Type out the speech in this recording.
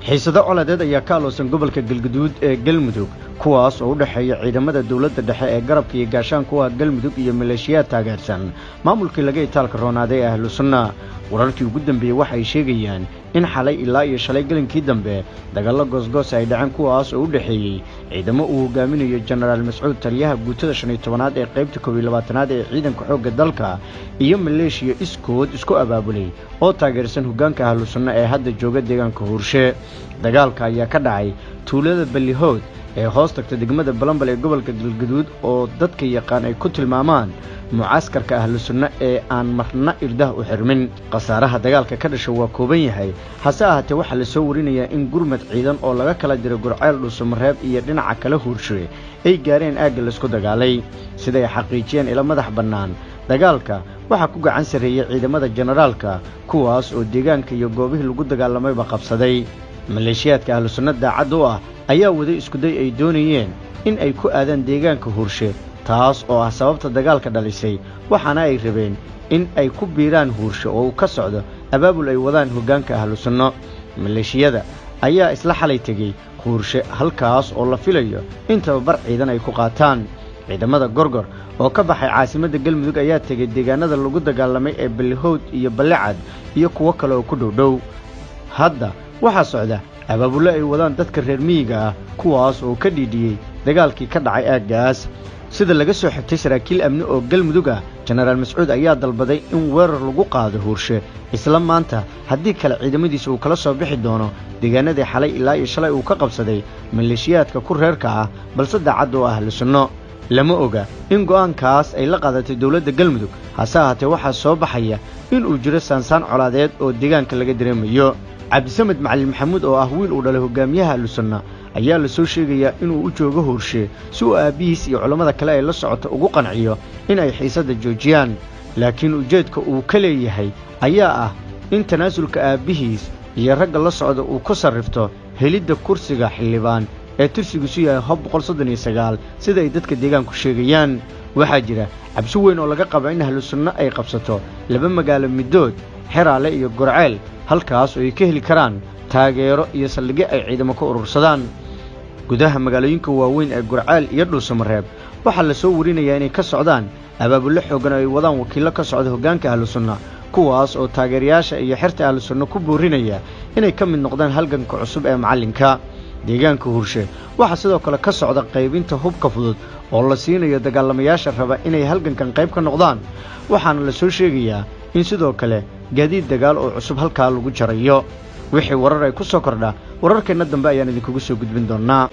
xiisado coladeed ayaa ka aloosan gobolka Galgaduud ee Galmudug kuwaas oo u dhaxeeya ciidamada dawladda dhexe ee garabka iyo gaashaanka Galmudug iyo maleeshiyaad taageersan maamulkii laga itaalka roonaaday ee Ahlu Sunna wararkii ugu dambeeyay waxay sheegayaan in xalay ilaa iyo shalay galinkii dambe dagaalo goosgoos ay dhaceen kuwaas oo u dhaxeeyay ciidamo uu hogaaminayo General Mas'uud taliyaha guutada 15aad ee qaybta 12aad ee ciidanka xoogga dalka iyo maleeshiya iskood isku abaabulay oo taageersan hoggaanka Ahlu Sunna ee hadda jooga deegaanka Huurshe dagaalka ayaa ka dhacay tuulada Ballihood ee hoos tagta degmada Balambal ee gobolka Galgaduud oo dadka yaqaan ay ku tilmaamaan mucaskarka Ahlu Sunna ee aan marna irdah u xirmin qasaaraha dagaalka ka dhashay waa kooban yahay hase ahaatee waxa la soo warinayaa in gurmad ciidan oo laga kala diray Gurceel Dhuusamareeb iyo dhinaca kale Huurshe ay gaareen aagga la isku dagaalay sida ay xaqiijiyeen ila madax bannaan dagaalka waxa ku gacan sareeyay ciidamada generaalka kuwaas oo deegaanka iyo goobihii lagu dagaalamay ba qabsaday maleeshiyaadka Ahlu Sunna daacad u ah ayaa waday isku day ay doonayeen in ay ku aadaan deegaanka Huurshe taas oo ah sababta dagaalka dhalisay waxaana ay rabeen in ay ku biiraan Huurshe oo ka socdo abaabul ay wadaan hoggaanka Ahlu Sunna maleeshiyada ayaa isla xalay tagay Huurshe halkaas oo la filayo in tababar ciidan ay ku qaataan ciidamada Gorgor oo ka baxay caasimadda Galmudug ayaa tagay deegaanada lagu dagaalamay ee Ballihood iyo Ballicad iyo kuwo kale oo ku dhow hadda waxa socda abaabul ay wadaan dadka reer miyiga ah kuwaas oo ka dhidhiyay dagaalkii ka dhacay aaggaas sida laga soo xigtay saraakiil amni oo Galmudug ah General Mas'uud ayaa dalbaday in weerar lagu qaado Huurshe isla maanta haddii kale ciidamadiisa uu kala soo bixi doono deegaanada xalay ilaa iyo shalay uu ka qabsaday maleeshiyaadka ku reerka ah balse daacad oo Ahlu Sunna lama oga in go'aankaas ay la qaadatay dawladda Galmudug hase ahaatee waxaa soo baxaya in uu jiro saansaan colaadeed oo deegaanka laga dareemayo Cabdisamed Macallin Maxamuud oo ah wiil uu dhalay hogaamiyaha Ahlu Sunna ayaa la soo sheegayaa inuu u joogo Huurshe si uu aabihiis iyo culimada kale ay la socoto ugu qanciyo in ay xiisada joojiyaan laakiin ujeedka uu ka leeyahay ayaa ah in tanaasulka aabihiis iyo ragga la socda uu ku sarrifto helidda kursiga xildhibaan ee tirsigiisu yahay 139 sida ay dadka deegaanku sheegayaan waxaa jira cabsi weyn oo laga qabo in Ahlu Sunna ay qabsato laba magaalo midood Xeraale iyo Gurceel halkaas oo ay ka heli karaan taageero iyo saldhigyo ay ciidamo ka urursadaan gudaha magaalooyinka waaweyn ee Gurceel iyo Dhuusamareeb waxa la soo warinayaa inay ka socdaan abaabul xoogan oo ay wadaan wakiilo ka socda hoggaanka Ahlu Sunna kuwaas oo taageerayaasha iyo xirta Ahlu Sunna ku boorinaya inay ka mid noqdaan halganka cusub ee macalinka deegaanka Huurshe waxa sidoo kale ka socda qaybinta hubka fudud oo la siinayo dagaalamayaasha raba inay halgankan qayb ka noqdaan waxaana la soo sheegayaa in sidoo kale gaadiid dagaal oo cusub halka lagu jarayo wixii warar ay ku soo kordha wararkeena dambe ayaan idinku soo gudbin doonaa